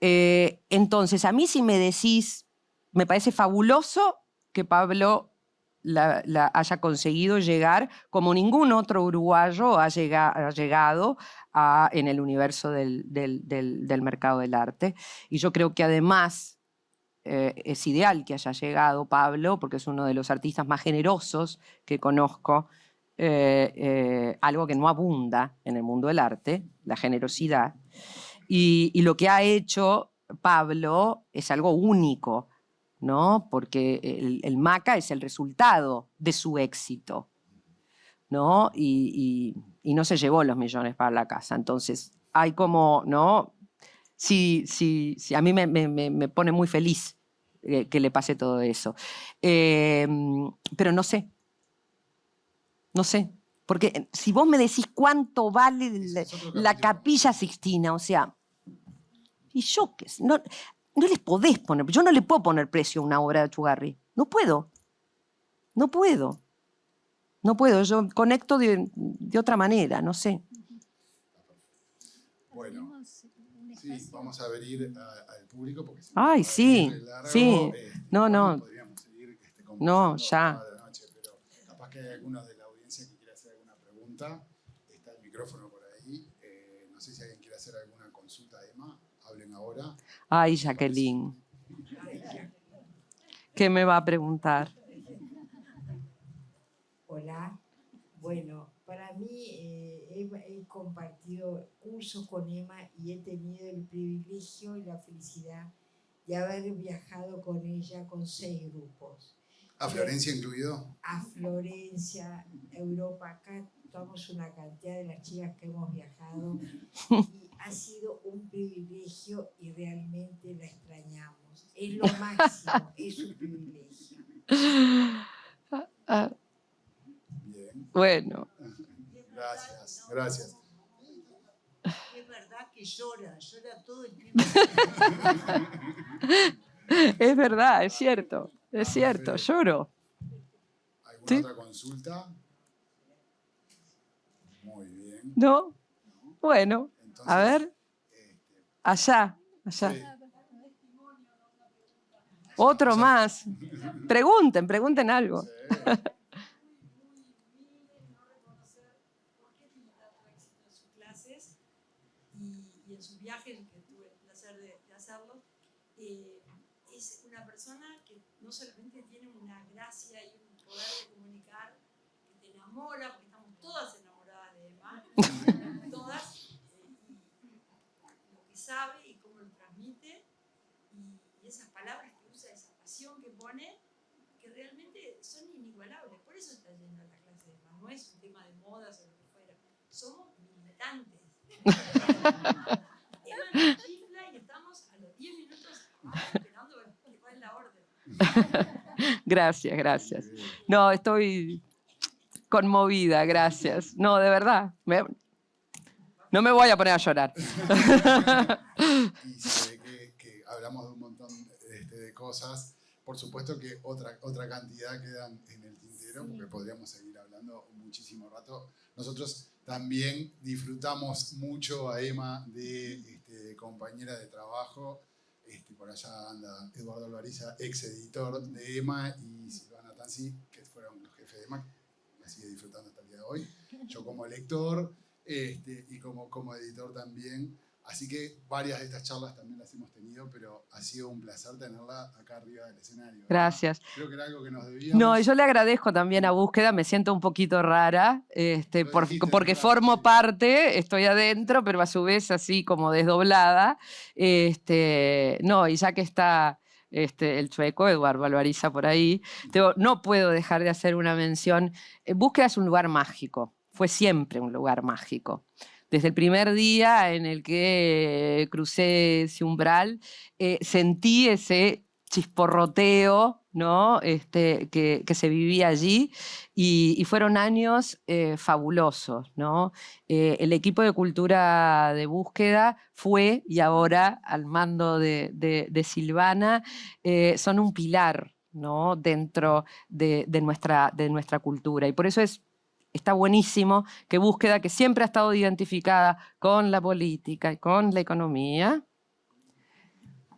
Entonces, a mí si me decís, me parece fabuloso que Pablo haya conseguido llegar como ningún otro uruguayo ha llegado en el universo del mercado del arte. Y yo creo que además es ideal que haya llegado Pablo, porque es uno de los artistas más generosos que conozco, algo que no abunda en el mundo del arte, la generosidad. Y lo que ha hecho Pablo es algo único, ¿no? Porque el MACA es el resultado de su éxito, ¿no? Y no se llevó los millones para la casa. Entonces, hay como, ¿no? Sí, a mí me pone muy feliz que le pase todo eso. Pero no sé. No sé. Porque si vos me decís cuánto vale la Capilla Sixtina, o sea, y yo qué sé, no les podés poner, yo no le puedo poner precio a una obra de Uchugarri. No puedo. Yo conecto de otra manera, no sé. Bueno, sí, vamos a abrir al público porque si ay, sí, largo, sí. No. Podríamos seguir No, ya. toda la noche, pero capaz que hay algunos de la audiencia que quiera hacer alguna pregunta. Está el micrófono por ahí. No sé si alguien quiere hacer alguna consulta a Emma. Hablen ahora. Ay, Jacqueline. ¿Qué me va a preguntar? Hola. Bueno, para mí he compartido cursos con Emma y he tenido el privilegio y la felicidad de haber viajado con ella con 6 grupos. ¿A Florencia incluido? A Florencia, Europa, acá estamos una cantidad de las chicas que hemos viajado y ha sido un privilegio y realmente la extrañamos. Es lo máximo, es un privilegio. Bien. Bueno. Gracias. Es verdad que llora todo el tiempo. Es verdad, es cierto, lloro. ¿Alguna otra consulta? Muy bien. ¿No? Bueno, entonces, a ver. Allá. Sí. Otro más. Pregunten algo. Sí. Y en sus viajes, que tuve el placer de hacerlos, es una persona que no solamente tiene una gracia y un poder de comunicar, que te enamora, porque estamos todas enamoradas de Emma, todas, y lo que sabe y cómo lo transmite, y esas palabras que usa, esa pasión que pone, que realmente son inigualables. Por eso está yendo a la clase de Emma, no es un tema de modas o lo que fuera, somos militantes. Emma nos chifla y estamos a los 10 minutos esperando cuál es la orden. Gracias. No, estoy conmovida, gracias. No, de verdad. No me voy a poner a llorar. Y se ve que hablamos de un montón de cosas. Por supuesto que otra cantidad quedan en el tintero, porque podríamos seguir hablando muchísimo rato. Nosotros también disfrutamos mucho a Emma de compañera de trabajo. Por allá anda Eduardo Alvariza, ex editor de Emma, y Silvana Tanzi, que fueron los jefes de Emma, la sigue disfrutando hasta el día de hoy. Yo como lector y como editor también. Así que varias de estas charlas también las hemos tenido, pero ha sido un placer tenerla acá arriba del escenario. Gracias. Creo que era algo que nos debíamos. No, yo le agradezco también a Búsqueda, me siento un poquito rara, porque formo parte, estoy adentro, pero a su vez así como desdoblada. No, y ya que está el chueco, Eduardo Alvariza por ahí, no puedo dejar de hacer una mención. Búsqueda es un lugar mágico, fue siempre un lugar mágico. Desde el primer día en el que crucé ese umbral, sentí ese chisporroteo, ¿no? que se vivía allí, y fueron años fabulosos, ¿no? El equipo de cultura de Búsqueda fue, y ahora al mando de Silvana, son un pilar, ¿no? dentro de nuestra cultura, y por eso está buenísimo que Búsqueda, que siempre ha estado identificada con la política y con la economía,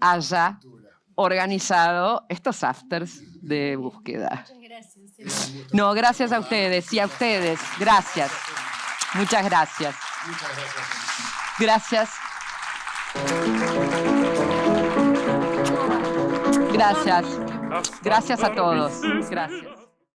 haya organizado estos afters de Búsqueda. Muchas gracias. No, gracias a ustedes y a ustedes. Gracias. Muchas gracias. Muchas gracias. Gracias. Gracias a todos. Gracias.